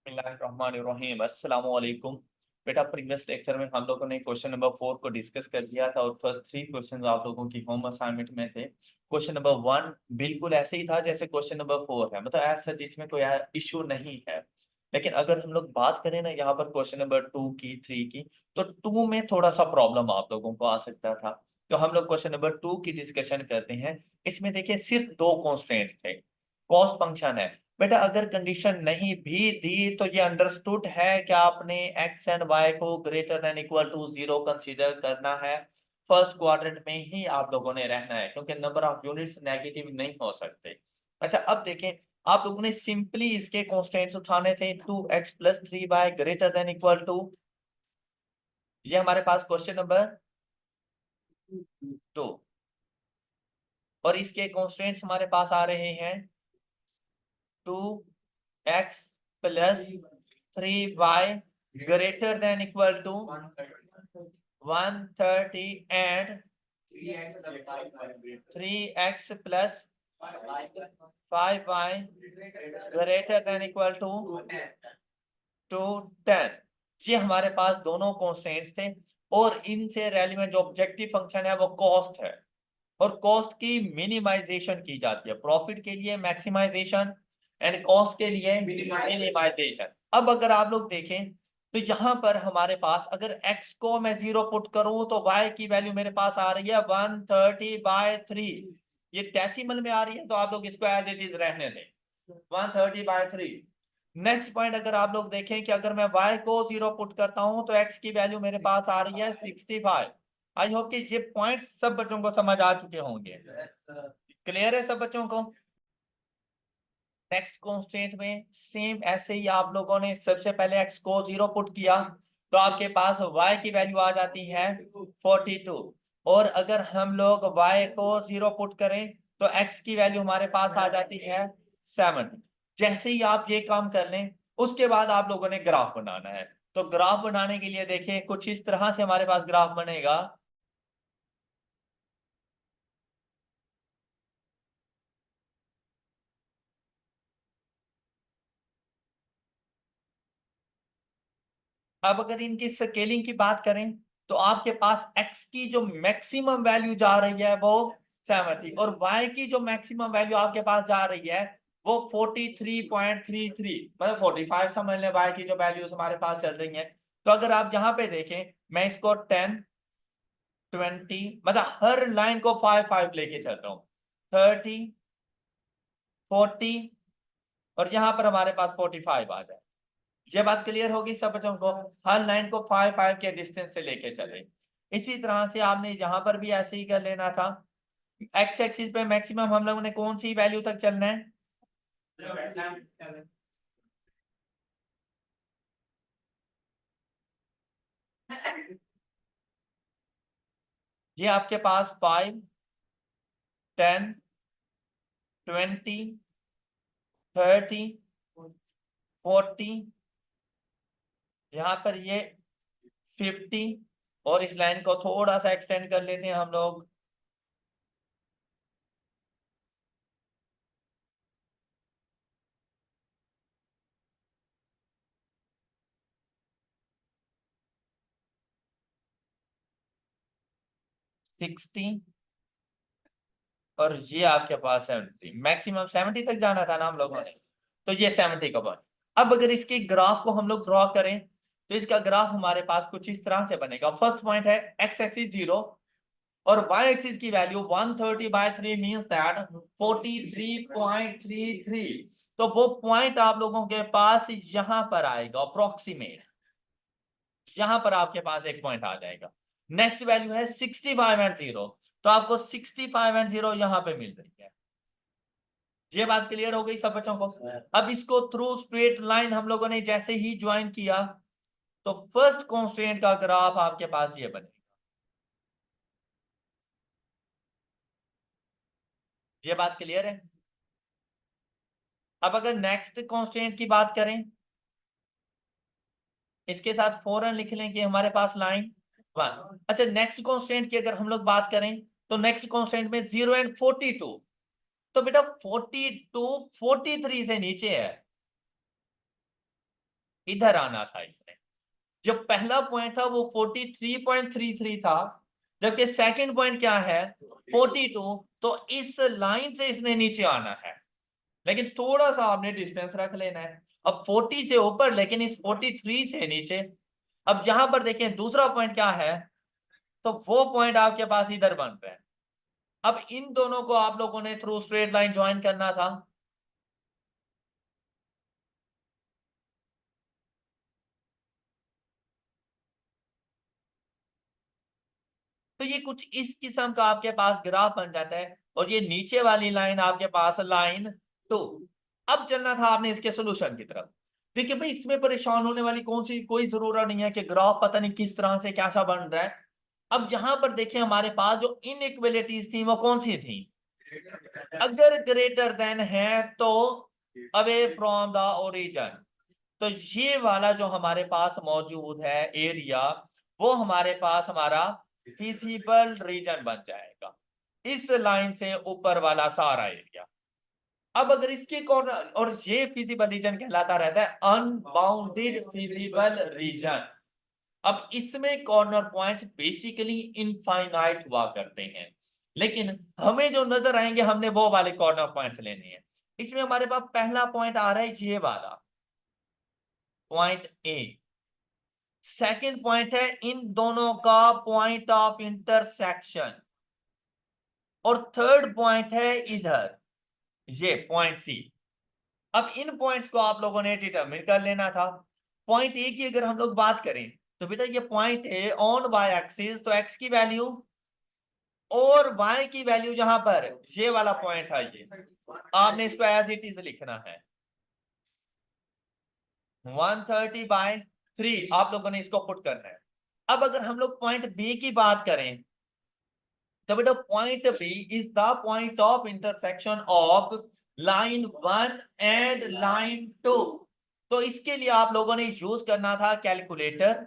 बिस्मिल्लाहिर्रहमानिर्रहीम। अस्सलाम वालेकुम। बेटा, प्रीवियस लेक्चर में हम लोगों ने क्वेश्चन नंबर 4 को डिस्कस कर लिया था और फर्स्ट 3 क्वेश्चन आप लोगों की होम असाइनमेंट में थे। क्वेश्चन नंबर 1 बिल्कुल ऐसे ही था जैसे क्वेश्चन नंबर 4 है, मतलब ऐसा इसमें कोई इशू नहीं है। लेकिन अगर हम लोग बात करें ना यहाँ पर क्वेश्चन नंबर 2 की, 3 की, तो 2 में थोड़ा सा प्रॉब्लम आप लोगों को आ सकता था। तो हम लोग क्वेश्चन नंबर 2 की डिस्कशन करते हैं। इसमें देखिए सिर्फ 2 कॉन्स्टेंट्स थे। कॉस्ट फंक्शन है। बेटा, अगर कंडीशन नहीं भी दी तो ये अंडरस्टूड है कि आपने एक्स एंड वाई को greater than equal to 0 consider करना है। फर्स्ट क्वाड्रेंट में ही आप लोगों ने रहना है क्योंकि नंबर ऑफ यूनिट्स नेगेटिव नहीं हो सकते। अच्छा, अब देखें, आप लोगों ने सिंपली इसके कॉन्स्टेंट्स उठाने थे। 2x+3y greater than equal to, ये हमारे पास क्वेश्चन नंबर 2, और इसके कॉन्स्टेंट्स हमारे पास आ रहे हैं 2x+3y greater than equal to 130 and 3x plus 5y greater than equal to 10। ये हमारे पास दोनों कॉन्स्टेंट्स थे और इनसे रेलेवेंट जो ऑब्जेक्टिव फंक्शन है वो कॉस्ट है, और कॉस्ट की मिनिमाइजेशन की जाती है। प्रॉफिट के लिए मैक्सिमाइजेशन एंड कॉस्ट के लिए मिनिमाइजेशन। अब अगर आप लोग देखें तो यहां पर हमारे पास अगर x को मैं 0 पुट करूं तो y की वैल्यू मेरे पास आ रही है 130/3। ये डेसिमल में आ रही है तो आप लोग इसको एज इट इज रहने दें, 130/3। नेक्स्ट पॉइंट, अगर आप लोग देखें कि अगर मैं y को 0 पुट करता हूं तो x की वैल्यू मेरे पास आ रही है 65। आई होप कि ये पॉइंट सब बच्चों को समझ आ चुके होंगे। क्लियर है सब बच्चों को? नेक्स्ट कॉन्स्टेंट में सेम ऐसे ही आप लोगों ने सबसे पहले x को 0 पुट किया तो आपके पास y की वैल्यू आ जाती है 42, और अगर हम लोग y को 0 पुट करें तो x की वैल्यू हमारे पास आ जाती है 70। जैसे ही आप ये काम कर लें उसके बाद आप लोगों ने ग्राफ बनाना है। तो ग्राफ बनाने के लिए देखें कुछ इस तरह से हमारे पास ग्राफ बनेगा। अब अगर इनकी स्केलिंग की बात करें तो आपके पास x की जो मैक्सिमम वैल्यू जा रही है वो 70, और y की जो मैक्सिमम वैल्यू आपके पास जा रही है वो 43.33, मतलब 45 समझ लें। y की जो वैल्यूज हमारे पास चल रही हैं, तो अगर आप यहाँ पे देखें, मैं इसको 10, 20, मतलब हर लाइन को 5 5 लेके चल रहा हूँ, 30, 40, और यहाँ पर हमारे पास 45 आ जाए। ये बात क्लियर होगी सब बच्चों को? हर लाइन को 5 5 के डिस्टेंस से लेके चले। इसी तरह से आपने यहां पर भी ऐसे ही कर लेना था। एक्स एक्सिस पे मैक्सिमम हम लोगों ने कौन सी वैल्यू तक चलना है? ये आपके पास 5, 10, 20, 30, 40, यहाँ पर ये 50, और इस लाइन को थोड़ा सा एक्सटेंड कर लेते हैं हम लोग, 60, और ये आपके पास 70। मैक्सिमम 70 तक जाना था ना हम लोगों ने, तो ये 70 का पॉइंट। अब अगर इसके ग्राफ को हम लोग ड्रॉ करें तो इसका ग्राफ हमारे पास कुछ इस तरह से बनेगा। फर्स्ट पॉइंट है एक्स एक्सिस 0 और वाई एक्सिस की वैल्यू 130/3 मींस दैट 43.33। तो वो पॉइंट आप लोगों के पास यहां पर आएगा, अप्रोक्सीमेट यहां पर आपके पास एक पॉइंट आ जाएगा। नेक्स्ट वैल्यू है 65/0, तो आपको 65/0 यहां पे मिल रही है। ये बात क्लियर हो गई सब बच्चों को? अब इसको थ्रू स्ट्रेट लाइन हम लोगों ने जैसे ही ज्वाइन किया तो फर्स्ट कांस्टेंट का ग्राफ आपके पास ये बनेगा। ये बात क्लियर है? अब अगर नेक्स्ट कांस्टेंट की बात करें, इसके साथ फौरन लिख लें कि हमारे पास लाइन 1। अच्छा, नेक्स्ट कांस्टेंट की अगर हम लोग बात करें तो नेक्स्ट कांस्टेंट में 0 एंड 42, तो बेटा 42 43 से नीचे है। इधर आना था इसने। जो पहला पॉइंट था वो 43.33 था, जबकि सेकंड पॉइंट क्या है 42, तो इस लाइन से इसने नीचे आना है, लेकिन थोड़ा सा आपने डिस्टेंस रख लेना है। अब 40 से ऊपर लेकिन इस 43 से नीचे। अब जहां पर देखें दूसरा पॉइंट क्या है, तो वो पॉइंट आपके पास इधर बन रहा है। अब इन दोनों को आप लोगों ने थ्रू स्ट्रेट लाइन ज्वाइन करना था। तो ये कुछ इस किस्म का आपके पास ग्राफ बन जाता है, और ये नीचे वाली लाइन आपके पास लाइन 2। अब चलना था आपने इसके सोल्यूशन की तरफ। देखिए भाई, इसमें परेशान होने वाली कौन सी कोई जरूरत नहीं है कि ग्राफ पता नहीं किस तरह से कैसा बन रहा है। अब यहां पर देखिए हमारे पास जो इनइक्वलिटीज थी वो कौन सी थी, अगर ग्रेटर देन है तो अवे फ्रॉम द ओरिजिन। तो ये वाला जो हमारे पास मौजूद है एरिया, वो हमारे पास हमारा फिजिबल रीजन बन जाएगा, इस लाइन से ऊपर वाला सारा एरिया। अब अगर इसके कॉर्नर, और ये फिजिबल रीजन कहलाता रहता है अनबाउंडेड फिजिबल रीजन। अब इसमें कॉर्नर पॉइंट्स बेसिकली इनफाइनाइट हुआ करते हैं, लेकिन हमें जो नजर आएंगे हमने वो वाले कॉर्नर पॉइंट्स लेने हैं। इसमें हमारे पास पहला पॉइंट आ रहा है ये वाला पॉइंट ए। सेकंड पॉइंट है इन दोनों का पॉइंट ऑफ इंटरसेक्शन, और थर्ड पॉइंट है इधर ये पॉइंट सी। अब इन पॉइंट्स को आप लोगों ने डिटरमिन कर लेना था। पॉइंट ए की अगर हम लोग बात करें तो बेटा ये point A on Y axis, तो एक्स की वैल्यू और वाई की वैल्यू जहां पर ये वाला पॉइंट है, ये आपने इसको एज इट इज लिखना है 130/3, आप लोगों ने इसको पुट करना है। अब अगर हम लोग पॉइंट बी की बात करें तो बेटा point B is the point of intersection of line 1 and line 2। तो इसके लिए आप लोगों ने यूज करना था कैलकुलेटर,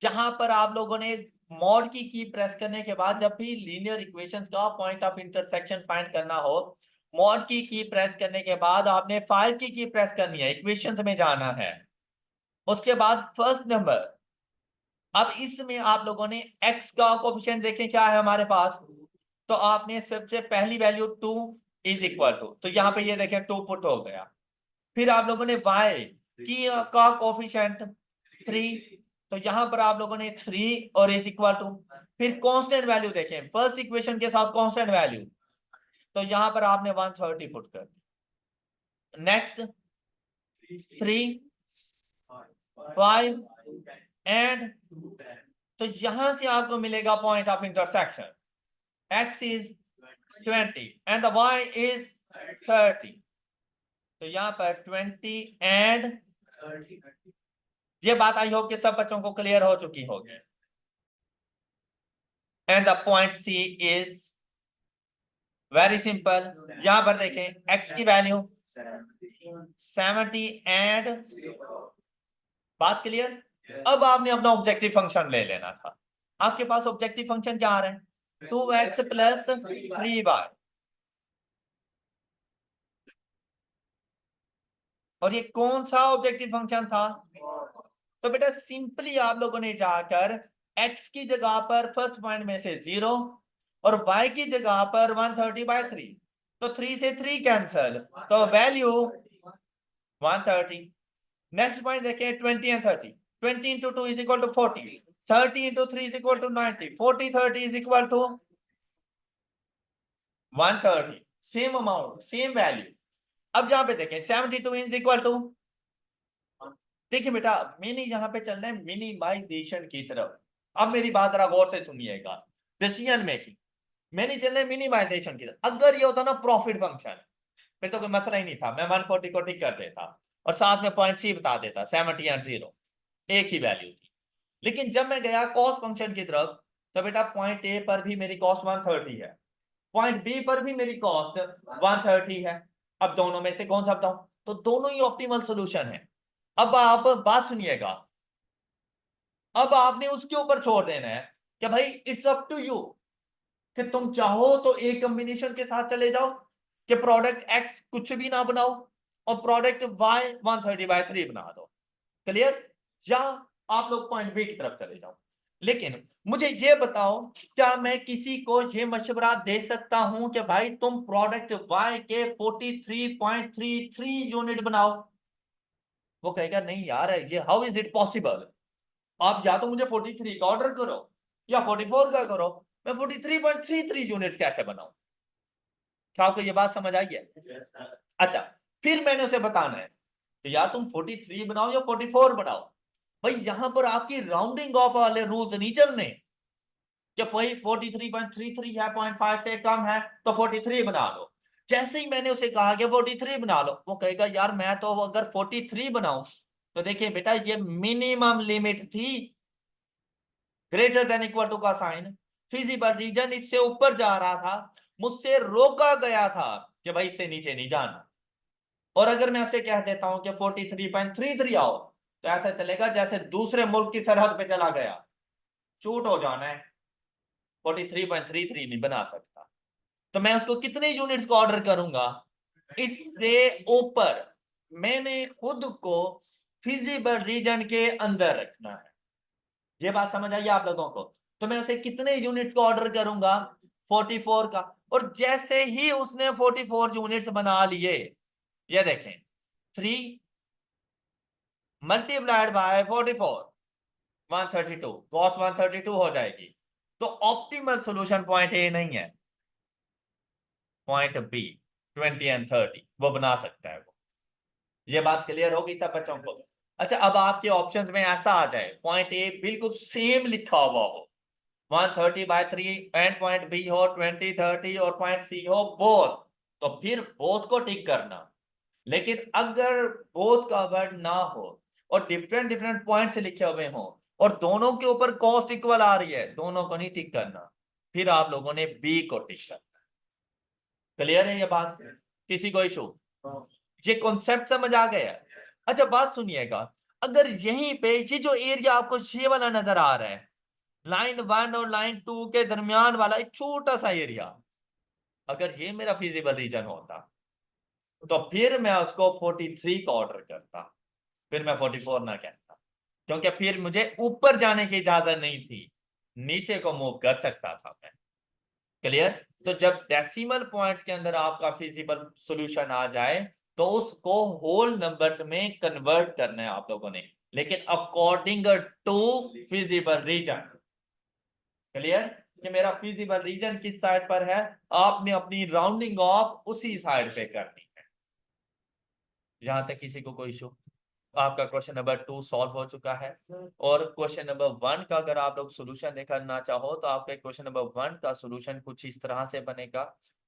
जहां पर आप लोगों ने मॉड की प्रेस करने के बाद जब भी लीनियर इक्वेशंस का पॉइंट ऑफ इंटरसेक्शन फाइंड करना हो, मॉड की प्रेस करने के बाद आपने 5 की प्रेस करनी है, इक्वेशंस में जाना है। उसके बाद फर्स्ट नंबर, अब इसमें आप लोगों ने x का कोफिशिएंट देखें क्या है हमारे पास, तो आपने सबसे पहली वैल्यू 2 इज इक्वल टू, तो यहां पे ये देखें 2 पुट हो गया। फिर आप लोगों ने y की का कोफिशिएंट 3, तो यहां पर आप लोगों ने 3 और इज इक्वल टू। फिर कांस्टेंट वैल्यू देखें फर्स्ट इक्वेशन के साथ कांस्टेंट वैल्यू, तो यहां पर आपने 130 पुट कर दी। नेक्स्ट 3 5 एंड, तो यहां से आपको मिलेगा point of intersection, x is 20 and the y is 30। तो यहां पर 20 एंड, ये बात आई होप कि सब बच्चों को क्लियर हो चुकी होगी। And the point C is very simple, यहां पर देखें x की वैल्यू 70 एंड, बात क्लियर। अब आपने अपना ऑब्जेक्टिव फंक्शन ले लेना था। आपके पास ऑब्जेक्टिव फंक्शन क्या आ रहा है 2x प्लस 3y, और ये कौन सा ऑब्जेक्टिव फंक्शन था, तो बेटा सिंपली आप लोगों ने जाकर x की जगह पर फर्स्ट पॉइंट में से 0 और y की जगह पर 130/3, तो 3 से 3 कैंसल, तो वैल्यू 130। नेक्स्ट पॉइंट देखें 20 and 30, 20 into 2 is equal to 40, 30 into 3 is equal to 90, 40 30 is equal to 130, same amount same value. अब यहां पे देखें 72 इज इक्वल टू, देखिए बेटा मैंने यहाँ पे चलना है मिनिमाइजेशन की तरफ। अब मेरी बात जरा गौर से सुनिएगा, डिसीजन मेकिंग मैंने चलना है मिनिमाइजेशन की तरफ। अगर ये होता ना प्रॉफिट फंक्शन, फिर तो कोई मसला ही नहीं था, मैं 140 को टिक कर देता और साथ में पॉइंट सी बता देता, 70 एंड 0 एक ही वैल्यू थी। लेकिन जब मैं गया कॉस्ट फंक्शन की तरफ, तो बेटा पॉइंट ए पर भी मेरी कॉस्ट 130 है, पॉइंट बी पर भी मेरी कॉस्ट 130 है। अब दोनों में से कौन सा बताऊं, तो दोनों ही ऑप्टिमल सोल्यूशन है। अब आप बात सुनिएगा, अब आपने उसके ऊपर छोड़ देना है कि भाई इट्स अप टू यू, कि तुम चाहो तो एक कॉम्बिनेशन के साथ चले जाओ कि प्रोडक्ट एक्स कुछ भी ना बनाओ और प्रोडक्ट वाई 130/3 बना दो, क्लियर? या आप लोग पॉइंट बी की तरफ चले जाओ। लेकिन मुझे ये बताओ, क्या मैं किसी को ये मशवरा दे सकता हूं कि भाई तुम प्रोडक्ट वाई के 43.33 यूनिट बनाओ? वो कहेगा नहीं यार, ये हाउ इज इट पॉसिबल? आप या तो मुझे 43 का ऑर्डर करो या 44 का करो, मैं 43.33 यूनिट कैसे बनाऊं? क्या आपको ये बात समझ आई है? अच्छा, फिर मैंने उसे बताना है कि यार तुम 43 बनाओ या 44 बनाओ, भाई यहां पर आपकी राउंडिंग ऑफ वाले रूल्स नहीं चलने कि 43.33 है, 0.5 से कम है तो 43 बना लो। जैसे ही मैंने उसे कहा कि 43 बना लो, वो कहेगा यार मैं तो अगर 43 बनाऊं तो देखिए बेटा ये मिनिमम लिमिट थी, ग्रेटर देन इक्वल टू का साइन, फिजिबल रीजन इससे ऊपर जा रहा था, मुझसे रोका गया था कि भाई इससे नीचे नहीं जाना। और अगर मैं उसे कह देता हूं कि 43.33 आओ, तो ऐसा चलेगा जैसे दूसरे मुल्क की सरहद पे चला गया, चूट हो जाना है, 43.33 नहीं बना सकता। तो मैं उसको कितने यूनिट्स को ऑर्डर करूंगा? इससे ऊपर। मैंने खुद को फिजिबल रीजन के अंदर रखना है। ये बात समझ आई आप लोगों को? तो मैं उसे कितने यूनिट्स को ऑर्डर करूंगा? 44 का। और जैसे ही उसने 44 यूनिट्स बना लिए, ये देखें, 3 मल्टीप्लाइड बाय 44, 132, कॉस्ट 132 हो जाएगी। तो ऑप्टिमल सॉल्यूशन पॉइंट ए नहीं है, पॉइंट बी 20 एंड 30 वो बना सकता है वो। ये बात क्लियर होगी सब बच्चों को? अच्छा, अब आपके ऑप्शंस में ऐसा आ जाए पॉइंट ए बिल्कुल सेम लिखा हुआ हो, 130/3 एंड पॉइंट बी हो 2030 और पॉइंट सी हो बोथ, तो फिर बोथ को टिक करना। लेकिन अगर बोथ का वर्ड ना हो और डिफरेंट डिफरेंट पॉइंट से लिखे हुए हो और दोनों के ऊपर कॉस्ट इक्वल आ रही है, दोनों को नहीं टिक करना, फिर आप लोगों ने बी को टिक करना। क्लियर है ये बात? किसी को इशू? ये कॉन्सेप्ट समझ आ गया? अच्छा बात सुनिएगा, अगर यहीं पे ये जो एरिया आपको ये वाला नजर आ रहा है, लाइन 1 और लाइन 2 के दरमियान वाला एक छोटा सा एरिया, अगर ये मेरा फिजिबल रीजन होता तो फिर मैं उसको 43 का ऑर्डर करता, फिर मैं 44 ना कहता, क्योंकि फिर मुझे ऊपर जाने की इजाजत नहीं थी, नीचे को मूव कर सकता था मैं। क्लियर? तो जब डेसिमल पॉइंट्स के अंदर आपका फिजिबल सॉल्यूशन आ जाए तो उसको होल नंबर्स में कन्वर्ट करना है आप लोगों ने, लेकिन according to feasible region. Clear? कि मेरा फिजिबल रीजन किस साइड पर है, आपने अपनी राउंडिंग ऑफ उसी साइड पे करनी है। यहां तक किसी को कोई इशू? आपका क्वेश्चन नंबर 2 सॉल्व हो चुका है। और क्वेश्चन नंबर 1 का अगर आप लोग सोल्यूशन देखना चाहो तो आपके क्वेश्चन नंबर 1 का सोल्यूशन कुछ इस तरह से बनेगा।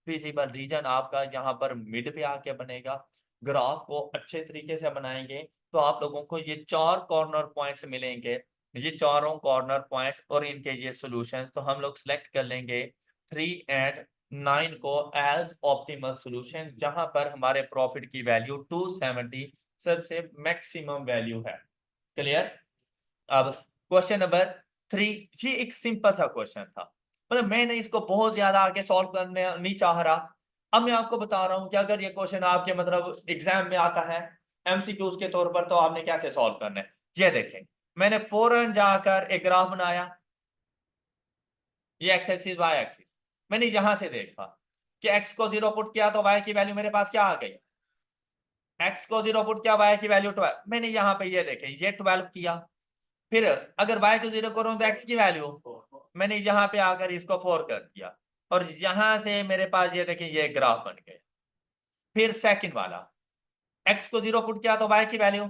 फिजिबल रीजन आपका यहाँ पर मिड पे आके बनेगा। ग्राफ को अच्छे तरीके से बनाएंगे तो आप लोगों को ये 4 कॉर्नर पॉइंट्स मिलेंगे, ये चारों कॉर्नर पॉइंट्स और इनके ये सोल्यूशन, तो हम लोग सिलेक्ट कर लेंगे 3 एंड 9 को एज ऑप्टिमल सोल्यूशन, जहां पर हमारे प्रॉफिट की वैल्यू 270 सबसे मैक्सिमम वैल्यू है। क्लियर? अब क्वेश्चन नंबर 3, ये एक सिंपल सा क्वेश्चन था, मतलब मैंने इसको बहुत ज्यादा आगे सॉल्व करने नहीं चाह रहा। अब मैं आपको बता रहा हूं कि अगर ये क्वेश्चन आपके मतलब एग्जाम में आता है एमसीक्यूज के तौर पर, तो आपने कैसे सॉल्व करना है। ये देखें, मैंने फौरन जाकर एक ग्राफ बनाया, ये एक्स एक्सिस वाई एक्सिस, मैंने यहां से देखा कि एक्स को 0 पुट किया तो वाई की वैल्यू मेरे पास क्या आ गई, एक्स को 0 पुट किया, वाई की वैल्यू 12, मैंने यहाँ पे ये देखें ये 12 किया। फिर अगर y को 0 करूं तो x की वैल्यू, मैंने यहाँ पे आकर इसको 4 कर दिया, और यहां से मेरे पास ये देखें ये ग्राफ बन गए। फिर सेकंड वाला, x को 0 पुट किया तो y की वैल्यू,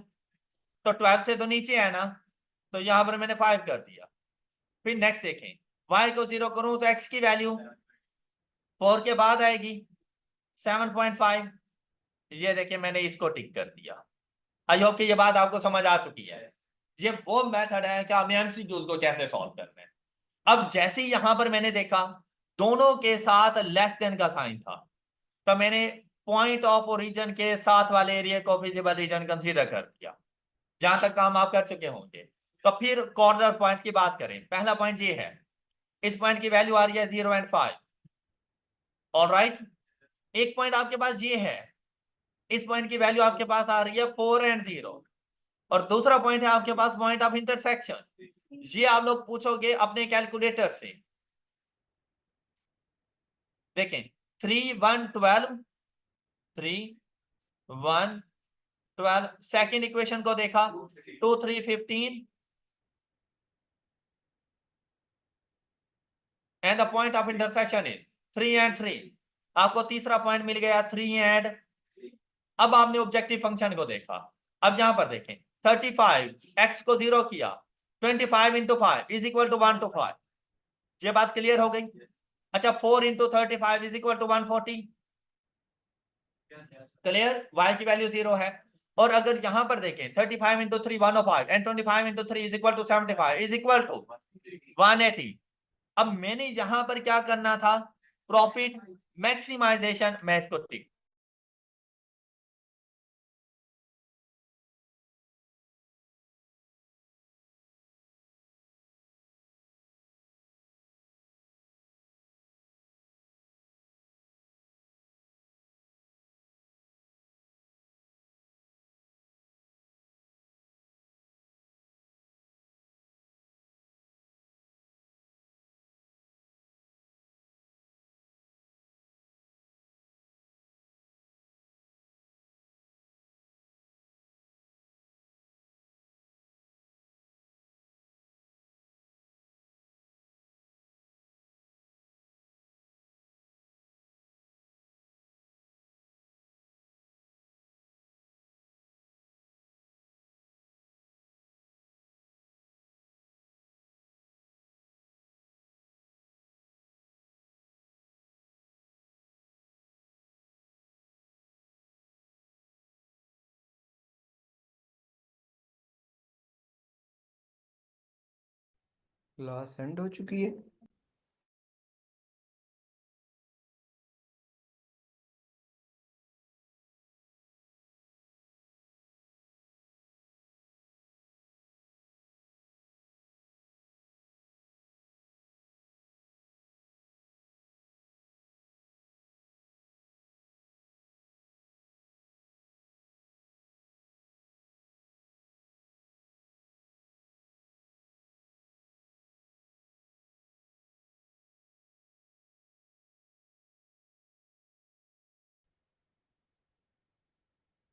तो 12 से तो नीचे है ना, तो यहां पर मैंने 5 कर दिया। फिर नेक्स्ट देखें, y को 0 करूं तो x की वैल्यू 4 के बाद आएगी 7.5, ये देखिए मैंने इसको टिक कर दिया। आई होप कि ये बात आपको समझ आ चुकी है। ये वो मेथड है कि आपने एमसीक्यूज को कैसे सॉल्व करना है। अब जैसे ही यहां पर मैंने देखा दोनों के साथ लेस देन का साइन था, तो मैंने पॉइंट ऑफ ओरिजिन के साथ वाले एरिया को फिजिबल रीजन कंसीडर कर दिया। जहां तक काम आप कर चुके होंगे, तो फिर कॉर्नर पॉइंट्स की बात करें, पहला पॉइंट ये है, इस पॉइंट की वैल्यू आ रही है 0 एंड 5। ऑलराइट, एक पॉइंट आपके पास ये है, इस पॉइंट की वैल्यू आपके पास आ रही है 4 एंड 0। और दूसरा पॉइंट है आपके पास पॉइंट ऑफ इंटरसेक्शन। ये आप लोग पूछोगे अपने कैलकुलेटर से। देखें 3 1 12, 3 1 12, सेकेंड इक्वेशन को देखा 2 3 15 and the point of intersection is 3 and 3। आपको तीसरा पॉइंट मिल गया 3 एंड। अब आपने ऑब्जेक्टिव फंक्शन को देखा। अब यहां पर देखें 35 x को 0 किया, 25 into 5 is equal to 1 to 5। ये बात क्लियर हो गई। अच्छा 4 into 35 is equal to 140। Clear, y की वैल्यू 0 है। और अगर यहां पर देखें 35 into 3 105 and 25 into 3 is equal to 75 is equal to 180। अब मैंने यहां पर क्या करना था, प्रॉफिट मैक्सिमाइजेशन, मैं इसको टिक। क्लास एंड हो चुकी है।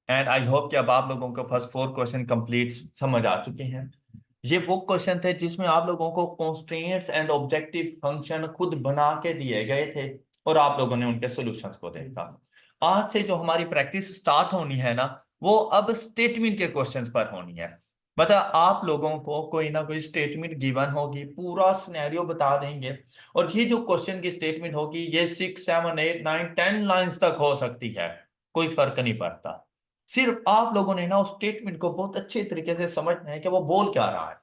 एंड आई होप कि अब आप लोगों को फर्स्ट 4 क्वेश्चन कंप्लीट समझ आ चुके हैं। ये वो क्वेश्चन थे जिसमें आप लोगों को कॉन्स्ट्रेंट्स एंड ऑब्जेक्टिव फंक्शन खुद बना के दिए गए थे और आप लोगों ने उनके सॉल्यूशंस को देखा। आज से जो हमारी प्रैक्टिस स्टार्ट होनी है ना, वो अब स्टेटमेंट के क्वेश्चंस पर होनी है। मतलब आप लोगों को कोई ना कोई स्टेटमेंट गिवन होगी, पूरा सिनेरियो बता देंगे, और ये जो क्वेश्चन की स्टेटमेंट होगी ये 6 7 8 9 10 लाइंस तक हो सकती है, कोई फर्क नहीं पड़ता। सिर्फ आप लोगों ने ना उस स्टेटमेंट को बहुत अच्छे तरीके से समझना है कि वो बोल क्या रहा है,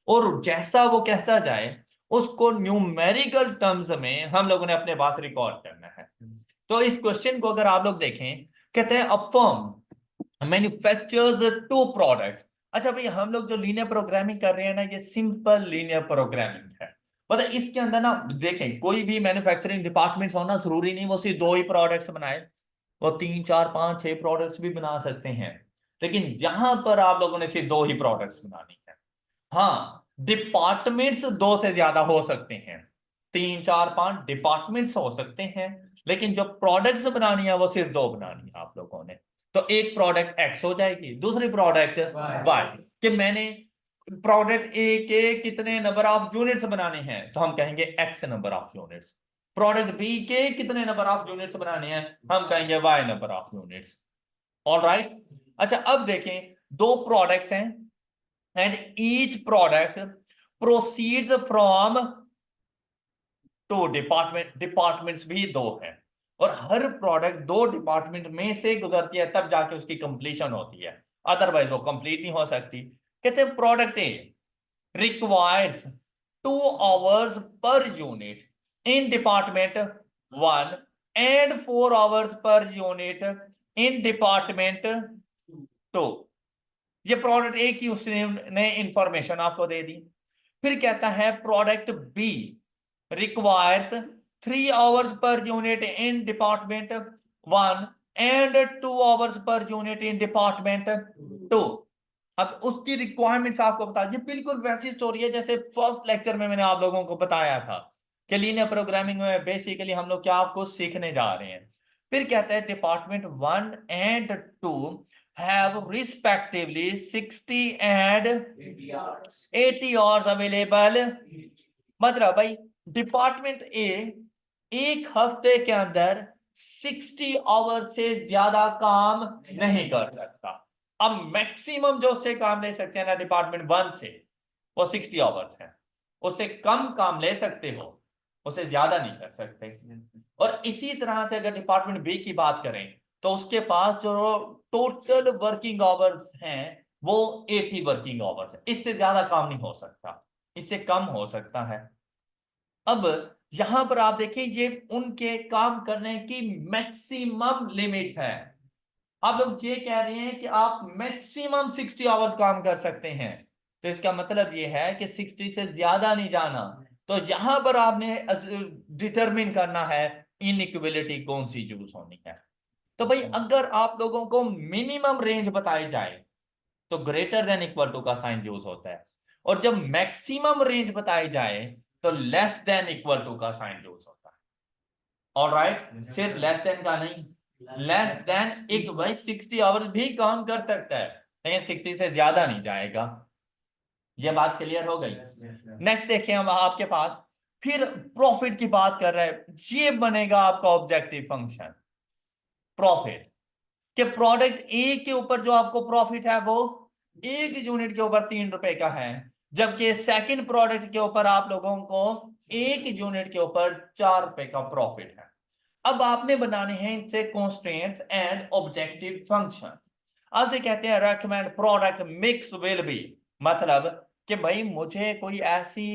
और जैसा वो कहता जाए उसको न्यूमेरिकल टर्म्स में हम लोगों ने अपने पास रिकॉर्ड करना है। तो इस क्वेश्चन को अगर आप लोग देखें, कहते हैं अ फर्म मैन्युफैक्चर्स 2 प्रोडक्ट्स। अच्छा भाई, हम लोग जो लीनियर प्रोग्रामिंग कर रहे हैं ना, ये सिंपल लीनियर प्रोग्रामिंग है। मतलब इसके अंदर ना देखें, कोई भी मैन्युफैक्चरिंग डिपार्टमेंट होना जरूरी नहीं वो सिर्फ 2 ही प्रोडक्ट्स बनाए, वो 3 4 5 6 प्रोडक्ट्स भी बना सकते हैं। लेकिन यहां पर आप लोगों ने सिर्फ 2 ही प्रोडक्ट्स बनानी है। हाँ, डिपार्टमेंट्स 2 से ज्यादा हो सकते हैं, 3 4 5 डिपार्टमेंट्स हो सकते हैं, लेकिन जो प्रोडक्ट्स बनानी है वो सिर्फ 2 बनानी है आप लोगों ने। तो एक प्रोडक्ट एक्स हो जाएगी, दूसरी प्रोडक्ट वाई। कि मैंने प्रोडक्ट ए के कितने नंबर ऑफ यूनिट्स बनाने हैं, तो हम कहेंगे x number of units. Product B के कितने नंबर ऑफ यूनिट्स बनाने हैं, हम कहेंगे y number of units. All right. अच्छा अब देखें, 2 प्रोडक्ट्स हैं and each product proceeds from 2 department, departments भी 2 हैं, और हर प्रोडक्ट 2 डिपार्टमेंट में से गुजरती है तब जाके उसकी कंप्लीशन होती है, अदरवाइज वो कंप्लीट नहीं हो सकती। कहते हैं product A requires 2 hours per unit in department 1 and 4 hours per unit in department 2। ये प्रोडक्ट ए की उसने इंफॉर्मेशन आपको दे दी। फिर कहता है product B requires 3 hours per unit in department 1 and 2 hours per unit in department 2। अब उसकी रिक्वायरमेंट्स आपको बता दी, बिल्कुल वैसी स्टोरी है जैसे फर्स्ट लेक्चर में मैंने आप लोगों को बताया था कि लीनियर प्रोग्रामिंग में बेसिकली हम लोग क्या आपको सीखने जा रहे हैं। फिर कहते हैं department 1 and 2 have respectively 60 and 80 hours available. मतलब भाई डिपार्टमेंट ए एक हफ्ते के अंदर 60 आवर से ज्यादा काम नहीं कर सकता। अब मैक्सिमम जो उससे काम ले सकते हैं ना डिपार्टमेंट 1 से, वो 60 आवर्स है। उससे कम काम ले सकते हो, उससे ज्यादा नहीं कर सकते। और इसी तरह से अगर डिपार्टमेंट बी की बात करें तो उसके पास जो टोटल वर्किंग आवर्स हैं वो 80 वर्किंग आवर्स है। इससे ज्यादा काम नहीं हो सकता, इससे कम हो सकता है। अब यहां पर आप देखें ये उनके काम करने की मैक्सिमम लिमिट है। आप लोग ये कह रहे हैं कि आप मैक्सिमम 60 आवर्स काम कर सकते हैं, तो इसका मतलब ये है कि 60 से ज्यादा नहीं जाना। तो यहां पर आपने डिटरमिन करना है इनइक्वलिटी कौन सी यूज होनी है। तो भाई अगर आप लोगों को मिनिमम रेंज बताई जाए तो ग्रेटर देन इक्वल टू का साइन यूज होता है, और जब मैक्सिमम रेंज बताई जाए तो लेस देन इक्वल टू का साइन यूज होता है। ऑलराइट, सिर्फ लेस देन का नहीं, लेस देन एक भाई 60 आवर्स भी काम कर सकता है लेकिन 60 से ज्यादा नहीं जाएगा। ये बात क्लियर हो गई। नेक्स्ट देखिए हम आपके पास फिर प्रॉफिट की बात कर रहे हैं। ये बनेगा आपका ऑब्जेक्टिव फंक्शन प्रॉफिट, कि प्रोडक्ट ए के ऊपर जो आपको प्रॉफिट है वो 1 यूनिट के ऊपर 3 रुपए का है, जबकि सेकंड प्रोडक्ट के ऊपर आप लोगों को 1 यूनिट के ऊपर 4 रुपए का प्रॉफिट है। अब आपने बनाने हैं इनसे कॉन्स्ट्रेंट्स एंड ऑब्जेक्टिव फंक्शन। आपसे कहते हैं recommend product mix will be, मतलब कि भाई मुझे कोई ऐसी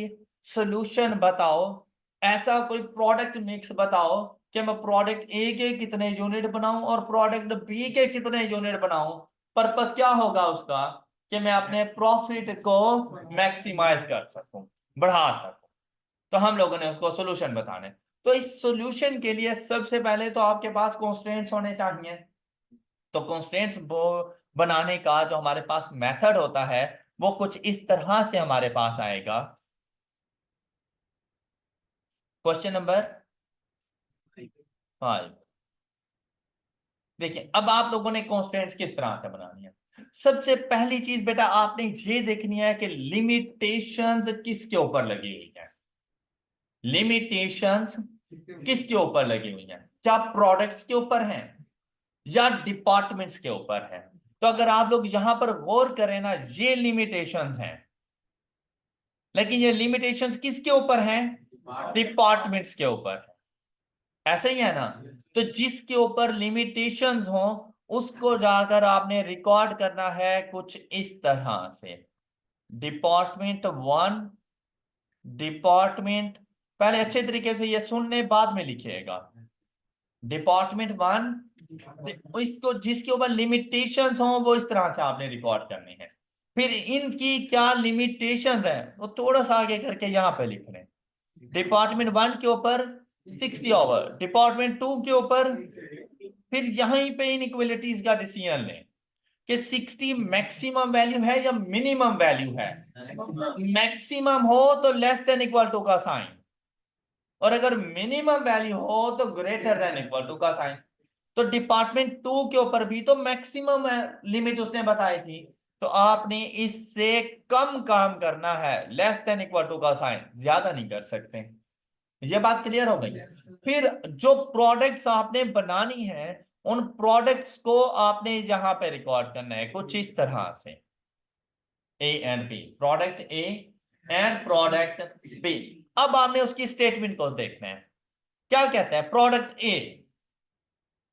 सॉल्यूशन बताओ, ऐसा कोई प्रोडक्ट मिक्स बताओ कि मैं प्रोडक्ट ए के कितने यूनिट बनाऊं और प्रोडक्ट बी के कितने यूनिट बनाऊं। पर्पस क्या होगा उसका कि मैं अपने प्रॉफिट को मैक्सिमाइज कर सकूं, बढ़ा सकूं। तो हम लोगों ने उसको सॉल्यूशन बताने। तो इस सॉल्यूशन के लिए सबसे पहले तो आपके पास कॉन्स्ट्रेंट्स होने चाहिए। तो कॉन्स्ट्रेंट्स बनाने का जो हमारे पास मेथड होता है वो कुछ इस तरह से हमारे पास आएगा। क्वेश्चन नंबर 5 देखिए, अब आप लोगों ने कॉन्स्टेंट्स किस तरह से बनानी है। सबसे पहली चीज बेटा आपने ये देखनी है कि लिमिटेशंस किसके ऊपर लगी हुई है। लिमिटेशंस किसके ऊपर लगी हुई है, क्या प्रोडक्ट्स के ऊपर हैं या डिपार्टमेंट्स के ऊपर है। तो अगर आप लोग यहां पर गौर करें ना, ये लिमिटेशंस हैं, लेकिन ये लिमिटेशंस किसके ऊपर हैं, डिपार्टमेंट्स के ऊपर। ऐसे ही है ना। तो जिसके ऊपर लिमिटेशंस हो उसको जाकर आपने रिकॉर्ड करना है कुछ इस तरह से। डिपार्टमेंट 1, डिपार्टमेंट, पहले अच्छे तरीके से ये सुनने बाद में लिखिएगा। डिपार्टमेंट 1, इसको जिसके ऊपर लिमिटेशंस हो वो इस तरह से आपने रिकॉर्ड करनी है। फिर इनकी क्या लिमिटेशंस है वो थोड़ा सा आगे करके यहां पे लिख रहे हैं। डिपार्टमेंट 1 के ऊपर 60 आवर, डिपार्टमेंट 2 के ऊपर, फिर यहीं पे इनइक्वालिटीज का डिसीजन लें कि 60 मैक्सिमम वैल्यू है या मिनिमम वैल्यू है। मैक्सिमम हो तो लेस देन इक्वल टू का साइन, और अगर मिनिमम वैल्यू हो तो ग्रेटर देन इक्वल टू का साइन। तो डिपार्टमेंट 2 के ऊपर भी तो मैक्सिमम लिमिट उसने बताई थी, तो आपने इससे कम काम करना है, लेस देन इक्वल टू का साइन, ज्यादा नहीं कर सकते। ये बात क्लियर हो गई। फिर जो प्रोडक्ट्स आपने बनानी है उन प्रोडक्ट्स को आपने यहां पे रिकॉर्ड करना है कुछ इस तरह से। A and B, product A and product B. अब आपने उसकी स्टेटमेंट को देखना है। क्या कहता है, product A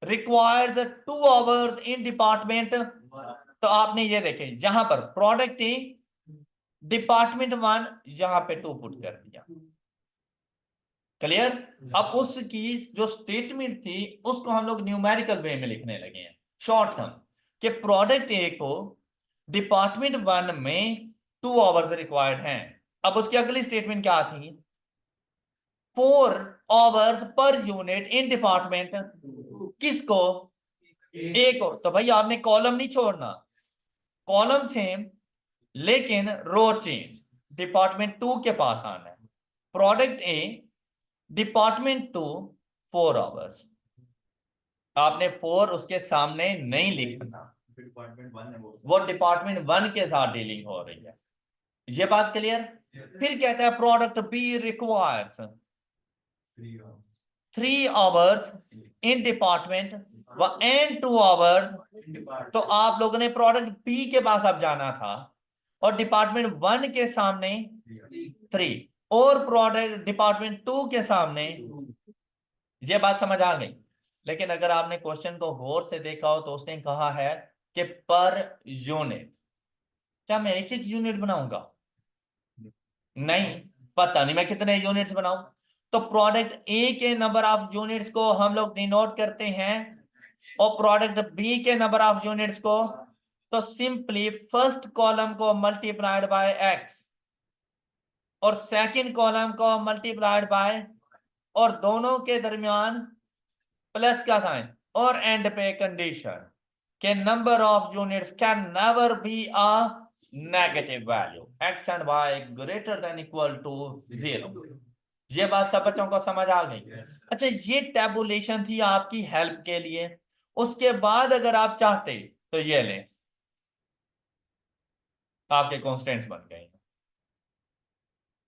requires 2 hours in department. तो आपने ये देखें यहां पर प्रोडक्ट ए डिपार्टमेंट 1 यहां पे 2 पुट कर दिया। क्लियर। अब उसकी जो स्टेटमेंट थी उसको हम लोग न्यूमेरिकल वे में लिखने लगे हैं, शॉर्ट टर्म, कि प्रोडक्ट ए को डिपार्टमेंट 1 में 2 आवर्स रिक्वायर्ड हैं। अब उसकी अगली स्टेटमेंट क्या थी, 4 hours per unit in department. किसको, ए को। तो भाई आपने कॉलम नहीं छोड़ना, कॉलम सेम लेकिन रो चेंज डिपार्टमेंट 2 के पास आना है। प्रोडक्ट ए डिपार्टमेंट 2 4 आवर्स, आपने 4 उसके सामने नहीं लिखना, डिपार्टमेंट 1 है वो डिपार्टमेंट 1 के साथ डीलिंग हो रही है। ये बात क्लियर? फिर कहता है product B requires 3 hours in department and 2 hours. तो आप लोगों ने प्रोडक्ट बी के पास अब जाना था और डिपार्टमेंट 1 के सामने 3 और प्रोडक्ट डिपार्टमेंट 2 के सामने। ये बात समझ आ गई? लेकिन अगर आपने क्वेश्चन को गौर से देखा हो तो उसने कहा है कि पर यूनिट, क्या मैं एक एक यूनिट बनाऊंगा? नहीं, पता नहीं मैं कितने यूनिट्स बनाऊं। तो प्रोडक्ट ए के नंबर ऑफ यूनिट्स को हम लोग डिनोट करते हैं और प्रोडक्ट बी के नंबर ऑफ यूनिट्स को तो सिंपली फर्स्ट कॉलम को मल्टीप्लाइड बाय एक्स और सेकंड कॉलम को मल्टीप्लाइड बाय, और दोनों के दरमियान प्लस का साइन और एंड पे कंडीशन के number of units can never be a negative value, x and y greater than equal to 0। ये बात सब बच्चों को समझ आ गई? अच्छा, ये टेबुलेशन थी आपकी हेल्प के लिए। उसके बाद अगर आप चाहते तो ये लें, आपके कॉन्स्टेंट्स बन गए।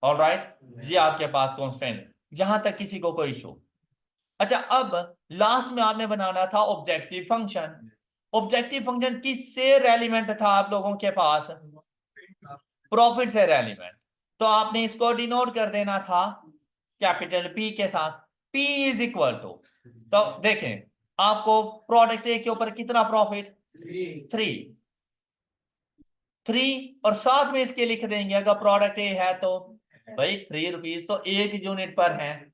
ऑलराइट, ये आपके पास कॉन्स्टेंट, जहां तक किसी को कोई इशू। अच्छा, अब लास्ट में आपने बनाना था ऑब्जेक्टिव फंक्शन। ऑब्जेक्टिव फंक्शन किससे रेलिवेंट था आप लोगों के पास? प्रॉफिट से रेलिवेंट। तो आपने इसको डिनोट कर देना था कैपिटल पी के साथ। P इज इक्वल टू, तो देखें आपको प्रोडक्ट ए के ऊपर कितना प्रॉफिट? 3 और साथ में इसके लिख देंगे अगर प्रोडक्ट ए है तो भाई 3 रुपीज तो एक यूनिट पर है।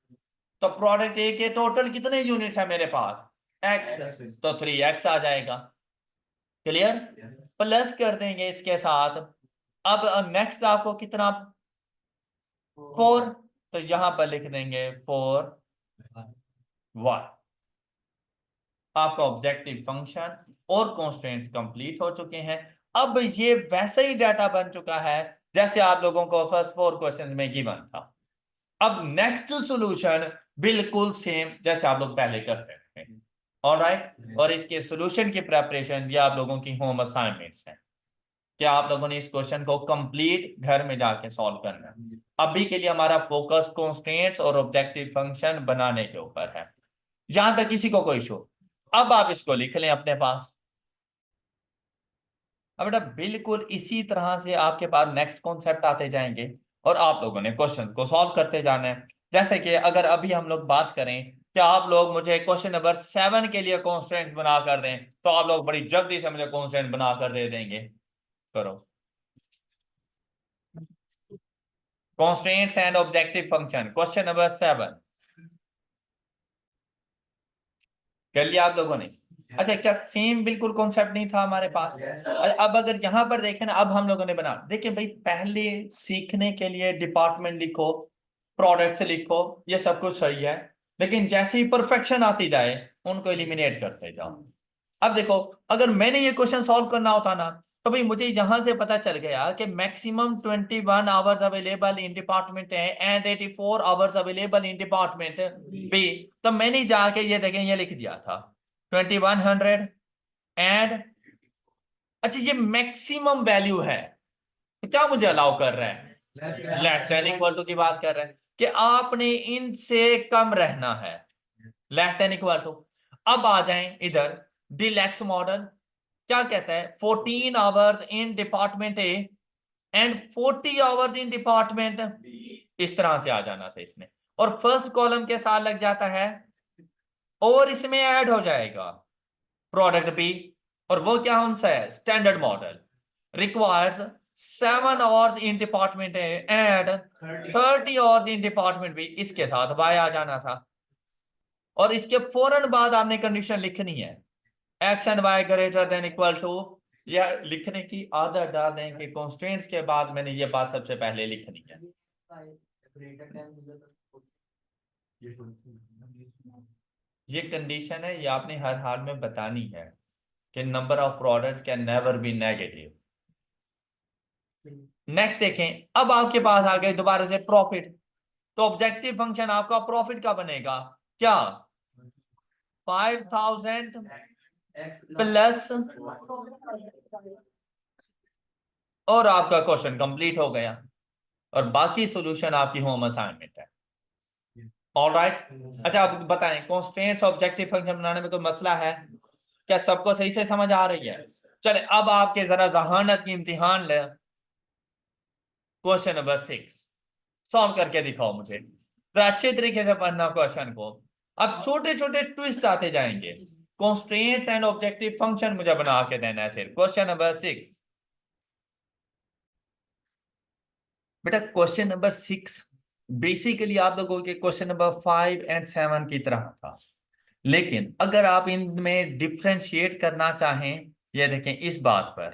तो प्रोडक्ट ए के टोटल कितने यूनिट है मेरे पास? x, तो 3x आ जाएगा। क्लियर? प्लस कर देंगे इसके साथ। अब नेक्स्ट आपको कितना? 4, तो यहां पर लिख देंगे 4y। आपका ऑब्जेक्टिव फंक्शन और कॉन्स्टेंट्स कंप्लीट हो चुके हैं। अब ये वैसे ही डाटा बन चुका है जैसे आप लोगों को फर्स्ट 4 क्वेश्चन में गिवन था। अब नेक्स्ट सॉल्यूशन बिल्कुल सेम जैसे आप लोग पहले करते थे। ऑलराइट, और इसके सॉल्यूशन की प्रेपरेशन ये आप लोगों की होम असाइनमेंट्स हैं कि आप लोगों ने इस क्वेश्चन को कंप्लीट घर में जाके सॉल्व करना है। अभी के लिए हमारा फोकस कॉन्स्टेंट्स और ऑब्जेक्टिव फंक्शन बनाने के ऊपर है, जहां तक किसी को कोई इशू। अब आप इसको लिख लें अपने पास। अब बेटा बिल्कुल इसी तरह से आपके पास नेक्स्ट कॉन्सेप्ट आते जाएंगे और आप लोगों ने क्वेश्चन को सॉल्व करते जाना है। जैसे कि अगर अभी हम लोग बात करें कि आप लोग मुझे क्वेश्चन नंबर 7 के लिए कॉन्स्टेंट बना कर दें तो आप लोग बड़ी जल्दी से मुझे कॉन्स्टेंट बना कर दे देंगे। करो, constants and objective function question number 7 कर लिया आप लोगों ने? अच्छा, क्या सेम बिल्कुल कॉन्सेप्ट नहीं था हमारे पास? अब अगर यहां पर देखें ना, अब हम लोगों ने बना, देखिए भाई पहले सीखने के लिए डिपार्टमेंट लिखो, प्रोडक्ट्स लिखो, ये सब कुछ सही है, लेकिन जैसे ही परफेक्शन आती जाए उनको एलिमिनेट करते जाओ। अब देखो, अगर मैंने ये क्वेश्चन सॉल्व करना होता ना तो भाई मुझे यहां से पता चल गया कि maximum 21 hours available in department है and 84 hours available in department B. तो मैंने जाके ये देखें ये लिख दिया था 2100 एंड, अच्छा ये मैक्सिमम वैल्यू है तो क्या मुझे अलाउ कर रहा है? लेस देन इक्वल टू की बात कर रहा है कि आपने इनसे कम रहना है, लेस देन इक्वल टू। अब आ जाएं इधर, डिलेक्स मॉडल क्या कहता है? 14 hours in department A and 40 hours in department, इस तरह से आ जाना था इसमें, और फर्स्ट कॉलम के साथ लग जाता है और इसमें ऐड हो जाएगा प्रोडक्ट बी, और वो क्या उनसा है? Standard model requires 7 hours in department A and 30 hours in department B, इसके साथ वाई आ जाना था। और इसके फौरन बाद आपने कंडीशन लिखनी है x and y greater than equal to, या लिखने की आदत डाल दें कि कॉन्स्टेंट्स के बाद मैंने ये बात सबसे पहले लिखनी है। ये कंडीशन है, ये आपने हर हाल में बतानी है कि number of products can never B negative. Next देखें, अब आपके पास आ गए दोबारा से प्रॉफिट। तो ऑब्जेक्टिव फंक्शन आपका प्रॉफिट का बनेगा क्या, 5000 प्लस, और आपका क्वेश्चन कंप्लीट हो गया। और बाकी सॉल्यूशन आपकी होम असाइनमेंट है। ऑलराइट। अच्छा आप बताएं, कॉन्स्टेंट्स ऑब्जेक्टिव फंक्शन बनाने में कोई मसला है क्या? सबको सही से समझ आ रही है? चले अब आपके जरा जहानत की इम्तिहान ले। क्वेश्चन नंबर 6 सॉल्व करके दिखाओ मुझे, जरा अच्छे तरीके से पढ़ना क्वेश्चन को। अब छोटे छोटे ट्विस्ट आते जाएंगे। कॉन्स्ट्रेंट्स एंड ऑब्जेक्टिव फंक्शन मुझे बना के देना है सिर्फ। क्वेश्चन नंबर 6, बेटा क्वेश्चन नंबर 6 बेसिकली आप लोगों के क्वेश्चन नंबर 5 एंड 7 की तरह था, लेकिन अगर आप इनमें डिफ्रेंशिएट करना चाहें, ये देखें इस बात पर।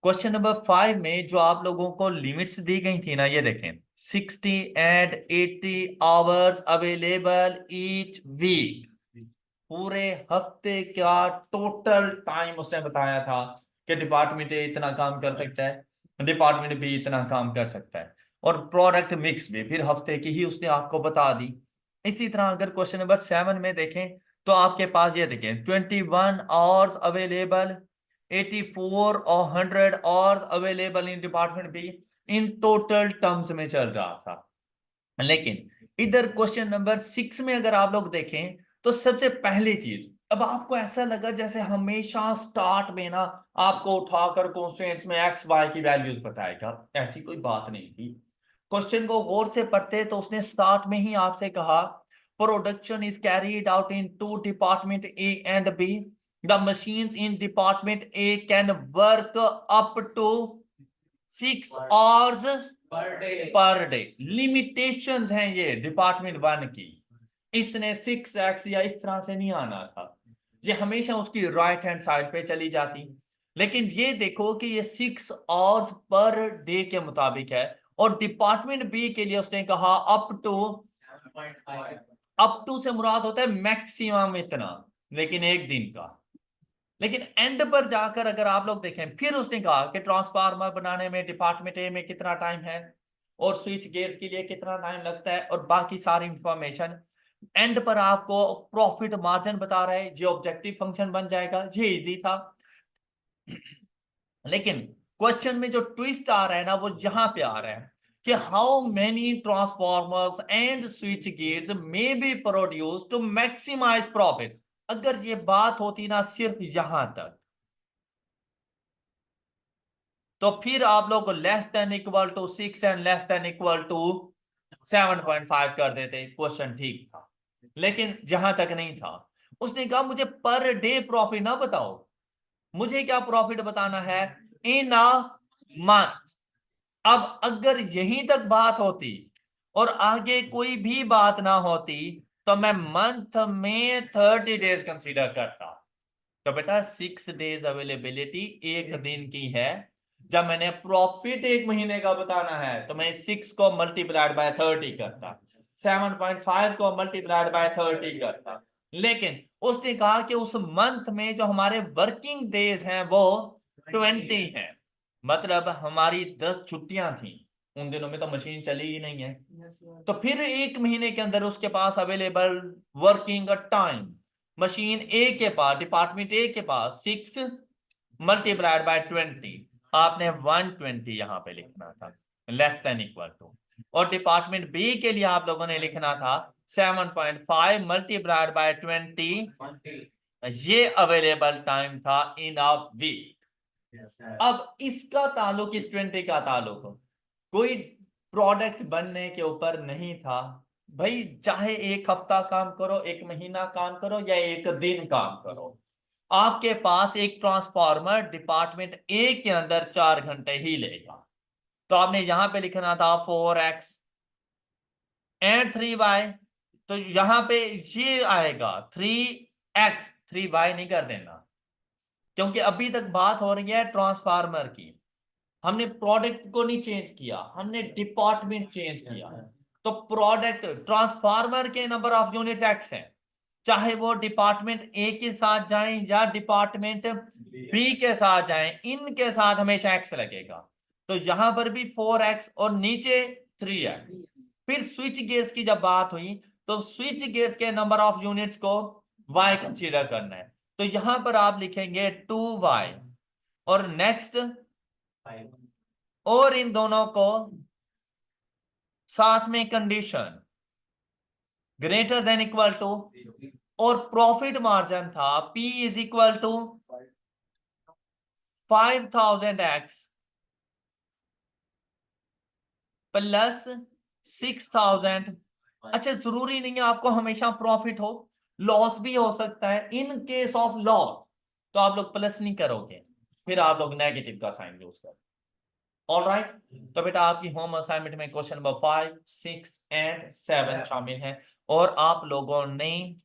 क्वेश्चन नंबर 5 में जो आप लोगों को लिमिट्स दी गई थी ना, ये देखें 60 and 80 hours available each week, पूरे हफ्ते का टोटल टाइम उसने बताया था कि डिपार्टमेंट ए इतना काम कर सकता है, डिपार्टमेंट बी इतना काम कर सकता है, और प्रोडक्ट मिक्स भी फिर हफ्ते की ही उसने आपको बता दी। इसी तरह अगर क्वेश्चन नंबर 7 में देखें तो आपके पास ये देखें 21 आवर्स अवेलेबल, 84 और 100 hours available in department B, in total terms में चल रहा था। लेकिन इधर क्वेश्चन नंबर 6 में अगर आप लोग देखें तो सबसे पहली चीज, अब आपको ऐसा लगा जैसे हमेशा स्टार्ट में ना आपको उठाकर कॉन्स्टेंट्स में एक्स वाई की वैल्यूज बताएगा, ऐसी कोई बात नहीं थी। क्वेश्चन को गौर से पढ़ते तो उसने स्टार्ट में ही आपसे कहा production is carried out in two department A and B, the machines in department A can work up to 6 hours per day. Limitations हैं ये डिपार्टमेंट 1 की, इसने 6x या इस तरह से नहीं आना था, ये हमेशा उसकी राइट हैंड साइड पे चली जाती। लेकिन ये देखो कि ये 6 आवर्स पर डे के मुताबिक है, और डिपार्टमेंट बी के लिए उसने कहा अप टू से मुराद होता है मैक्सिमम इतना, लेकिन एक दिन का। लेकिन एंड पर जाकर अगर आप लोग देखें फिर उसने कहा कि ट्रांसफार्मर बनाने में डिपार्टमेंट ए में कितना टाइम है, और स्विच गेट्स के लिए कितना टाइम लगता है, और बाकी सारी इंफॉर्मेशन। एंड पर आपको प्रॉफिट मार्जिन बता रहा है, ये ऑब्जेक्टिव फंक्शन बन जाएगा, ये इजी था। लेकिन क्वेश्चन में जो ट्विस्ट आ रहा है ना वो यहां पे आ रहा है कि how many transformers and switch gates may be produce to maximize profit. अगर ये बात होती ना सिर्फ यहां तक, तो फिर आप लोग less than equal to 6 and less than equal to 7.5 कर देते, क्वेश्चन ठीक था। लेकिन जहां तक नहीं था, उसने कहा मुझे पर डे प्रॉफिट ना बताओ, मुझे क्या प्रॉफिट बताना है, इन अ मंथ। अब अगर यहीं तक बात होती और आगे कोई भी बात ना होती तो मैं मंथ में 30 डेज कंसीडर करता। तो बेटा 6 डेज अवेलेबिलिटी एक दिन की है, जब मैंने प्रॉफिट एक महीने का बताना है तो मैं 6 को मल्टीप्लाइड बाय 30 करता, 7.5 को मल्टीप्लाइड बाय 30 करता। लेकिन उसने कहा कि उस मंथ में जो हमारे वर्किंग डेज हैं वो 20 हैं, मतलब हमारी 10 छुट्टियां थी, उन दिनों में तो मशीन चली ही नहीं है। तो फिर एक महीने के अंदर उसके पास अवेलेबल वर्किंग टाइम, मशीन ए के पास, डिपार्टमेंट ए के पास 6 मल्टीप्लाइड बाय 20, आपने 120 यहां पे लिखना था, लेस देन इक्वल टू। और डिपार्टमेंट बी के लिए आप लोगों ने लिखना था 7.5 मल्टीप्लाइड बाय 20, ये अवेलेबल टाइम था इन अ वीक। अब इसका ताल्लुक इस 20 का ताल्लुक कोई प्रोडक्ट बनने के ऊपर नहीं था भाई, चाहे एक हफ्ता काम करो, एक महीना काम करो, या एक दिन काम करो, आपके पास एक ट्रांसफार्मर डिपार्टमेंट ए के अंदर 4 घंटे ही लेगा। तो आपने यहां पे लिखना था 4x एंड 3y, तो यहां पे ये आएगा 3x, 3y नहीं कर देना, क्योंकि अभी तक बात हो रही है ट्रांसफार्मर की, हमने प्रोडक्ट को नहीं चेंज किया, हमने डिपार्टमेंट चेंज किया। तो प्रोडक्ट ट्रांसफार्मर के नंबर ऑफ यूनिट्स एक्स है, चाहे वो डिपार्टमेंट ए के साथ जाएं या डिपार्टमेंट बी के साथ जाएं, इनके साथ हमेशा एक्स लगेगा। तो यहां पर भी 4x और नीचे 3x। फिर स्विच गियर्स की जब बात हुई तो स्विच गियर्स के नंबर ऑफ यूनिट्स को y कंसीडर करना है, तो यहां पर आप लिखेंगे 2y और नेक्स्ट, और इन दोनों को साथ में condition greater than equal to, और प्रॉफिट मार्जिन था P is equal to 5000x plus 6000। अच्छा, जरूरी नहीं है आपको हमेशा प्रॉफिट हो, लॉस भी हो सकता है। इन केस ऑफ लॉस तो आप लोग प्लस नहीं करोगे, फिर आप लोग नेगेटिव का साइन यूज करोगे। ऑलराइट, तो बेटा आपकी होम असाइनमेंट में क्वेश्चन नंबर 5, 6 एंड 7 शामिल है, और आप लोगों ने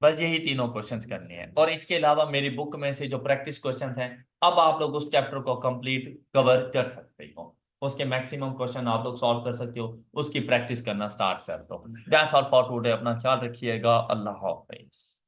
बस यही तीनों क्वेश्चंस करने हैं, और इसके अलावा मेरी बुक में से जो प्रैक्टिस क्वेश्चन हैं, अब आप लोग उस चैप्टर को कंप्लीट कवर कर सकते हो, उसके मैक्सिमम क्वेश्चन आप लोग सॉल्व कर सकते हो, उसकी प्रैक्टिस करना स्टार्ट कर दो। That's all for today. अपना ख्याल रखिएगा। अल्लाह हाफिज।